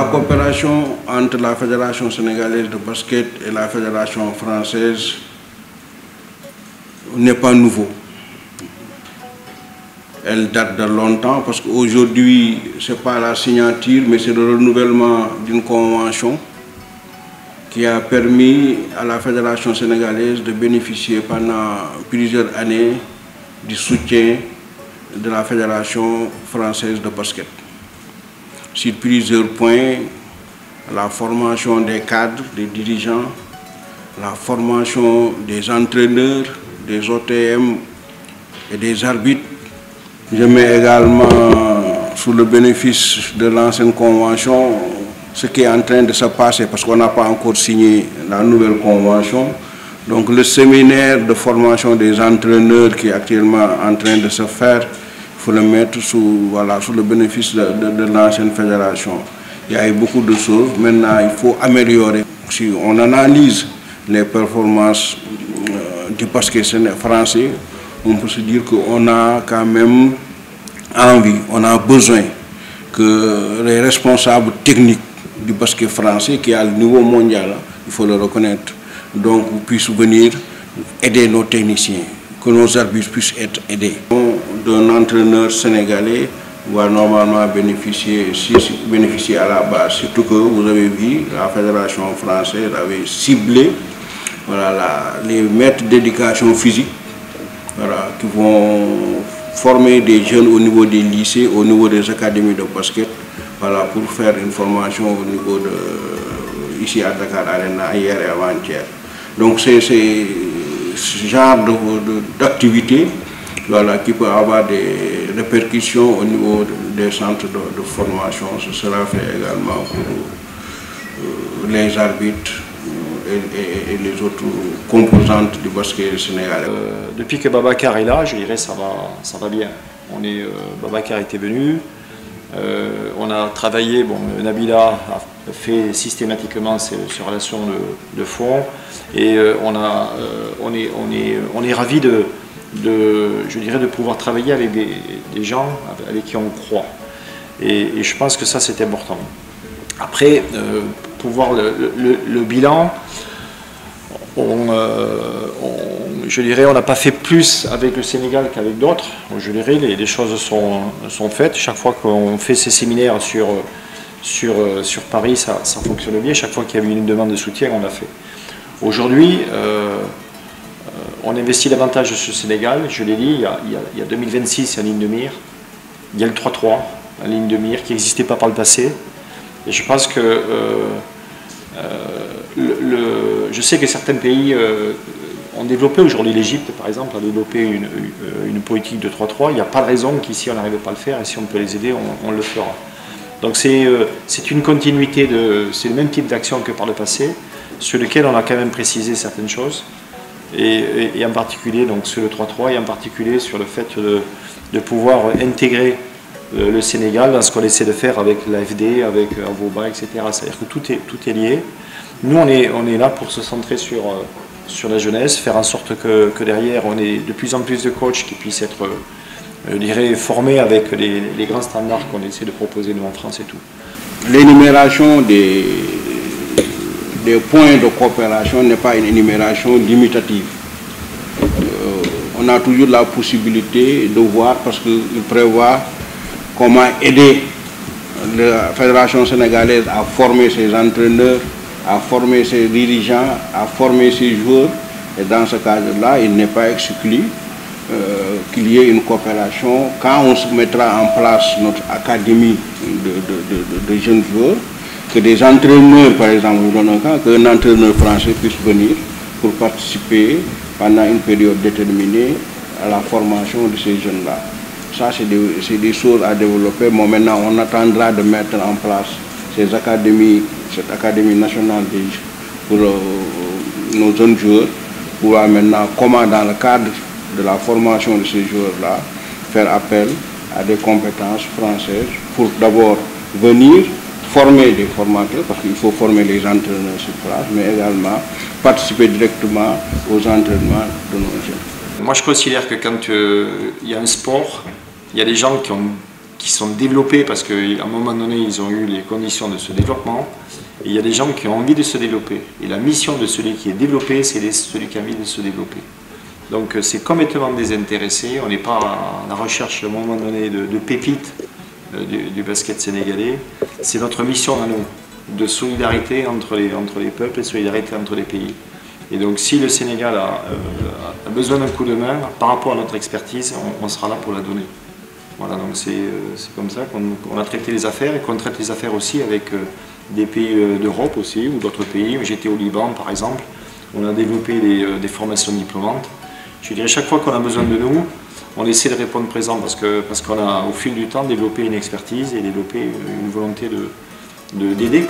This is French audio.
La coopération entre la Fédération sénégalaise de basket et la Fédération française n'est pas nouveau. Elle date de longtemps parce qu'aujourd'hui, ce n'est pas la signature, mais c'est le renouvellement d'une convention qui a permis à la Fédération sénégalaise de bénéficier pendant plusieurs années du soutien de la Fédération française de basket. Sur plusieurs points, la formation des cadres, des dirigeants, la formation des entraîneurs, des OTM et des arbitres. Je mets également sous le bénéfice de l'ancienne convention ce qui est en train de se passer parce qu'on n'a pas encore signé la nouvelle convention. Donc le séminaire de formation des entraîneurs qui est actuellement en train de se faire, il faut le mettre sous le bénéfice de l'ancienne fédération. Il y a eu beaucoup de choses. Maintenant, il faut améliorer. Si on analyse les performances du basket français, on peut se dire qu'on a quand même envie, on a besoin que les responsables techniques du basket français, qui est à le niveau mondial, il faut le reconnaître, donc puissent venir aider nos techniciens, que nos arbitres puissent être aidés. D'un entraîneur sénégalais va normalement bénéficier à la base, surtout que vous avez vu, la Fédération française avait ciblé les maîtres d'éducation physique qui vont former des jeunes au niveau des lycées, au niveau des académies de basket, pour faire une formation au niveau de, ici à Dakar Arena, hier et avant-hier. Donc c'est ce genre d'activité qui peut avoir des répercussions au niveau des centres de formation. Ce sera fait également pour les arbitres et les autres composantes du basket sénégalais. Depuis que Babacar est là, je dirais ça va bien. Babacar était venu, on a travaillé, Nabila a fait systématiquement ses relations de fond et on est ravis de pouvoir travailler avec des gens avec qui on croit. Et je pense que ça c'est important. Après, pour voir le bilan, je dirais on n'a pas fait plus avec le Sénégal qu'avec d'autres. Je dirais les choses sont faites. Chaque fois qu'on fait ces séminaires sur Paris, ça fonctionne bien. Chaque fois qu'il y a eu une demande de soutien, on l'a fait. Aujourd'hui, on investit davantage sur le Sénégal. Je l'ai dit, il y a 2026 en ligne de mire. Il y a le 3-3 en ligne de mire qui n'existait pas par le passé. Et je pense que je sais que certains pays ont développé, aujourd'hui l'Égypte par exemple a développé une politique de 3-3. Il n'y a pas de raison qu'ici on n'arrive pas à le faire et si on peut les aider, on le fera. Donc c'est une continuité, c'est le même type d'action que par le passé, sur lequel on a quand même précisé certaines choses. Et en particulier donc, sur le 3-3 et en particulier sur le fait de pouvoir intégrer le Sénégal dans ce qu'on essaie de faire avec l'AFD, avec Avoba, etc. C'est-à-dire que tout est lié. Nous, on est là pour se centrer sur la jeunesse, faire en sorte que derrière, on ait de plus en plus de coachs qui puissent être, je dirais, formés avec les grands standards qu'on essaie de proposer nous en France et tout. L'énumération des points de coopération n'est pas une énumération limitative. On a toujours la possibilité de voir, parce qu'il prévoit comment aider la Fédération sénégalaise à former ses entraîneurs, à former ses dirigeants, à former ses joueurs. Et dans ce cadre-là, il n'est pas exclu qu'il y ait une coopération. Quand on se mettra en place notre académie de jeunes joueurs, que des entraîneurs, par exemple, qu'un entraîneur français puisse venir pour participer pendant une période déterminée à la formation de ces jeunes-là. Ça, c'est des choses à développer. Bon, maintenant, on attendra de mettre en place ces académies, cette académie nationale pour nos jeunes joueurs, pour voir maintenant comment, dans le cadre de la formation de ces joueurs-là, faire appel à des compétences françaises pour d'abord venir former des formateurs, parce qu'il faut former les entraîneurs sur place, mais également participer directement aux entraînements de nos jeunes. Moi, je considère que quand il y a un sport, il y a des gens qui sont développés parce qu'à un moment donné, ils ont eu les conditions de ce développement. Et il y a des gens qui ont envie de se développer. Et la mission de celui qui est développé, c'est celui qui a envie de se développer. Donc c'est complètement désintéressé. On n'est pas à la recherche à un moment donné de pépites du basket sénégalais. C'est notre mission à nous, de solidarité entre les peuples et solidarité entre les pays. Et donc si le Sénégal a besoin d'un coup de main, par rapport à notre expertise, on sera là pour la donner. Voilà, donc c'est comme ça qu'on a traité les affaires et qu'on traite les affaires aussi avec des pays d'Europe aussi ou d'autres pays. J'étais au Liban par exemple, on a développé des formations diplômantes. Je dirais chaque fois qu'on a besoin de nous, on essaie de répondre présent parce qu'on a au fil du temps développé une expertise et développé une volonté d'aider.